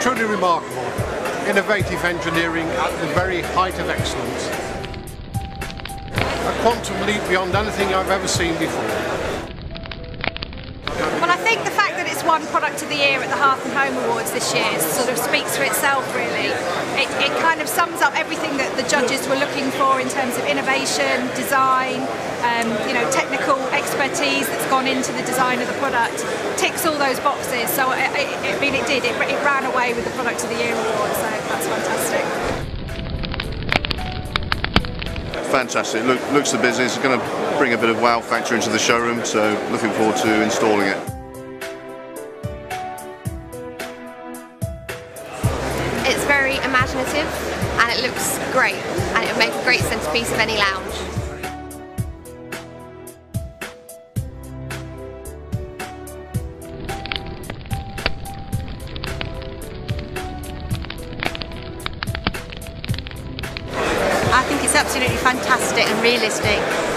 Truly remarkable. Innovative engineering at the very height of excellence. A quantum leap beyond anything I've ever seen before. Well, I think the fact that it's won Product of the Year at the Hearth and Home Awards this year sort of speaks for itself, really. It kind of sums up everything that the judges were looking for in terms of innovation, design, technical expertise that's gone into the design of the product. Ticks all those boxes, so it ran away with the Product of the Year award, so that's fantastic. Fantastic. Looks the business. It's going to bring a bit of wow factor into the showroom, so looking forward to installing it. It's very imaginative and it looks great, and it would make a great centrepiece of any lounge. I think it's absolutely fantastic and realistic.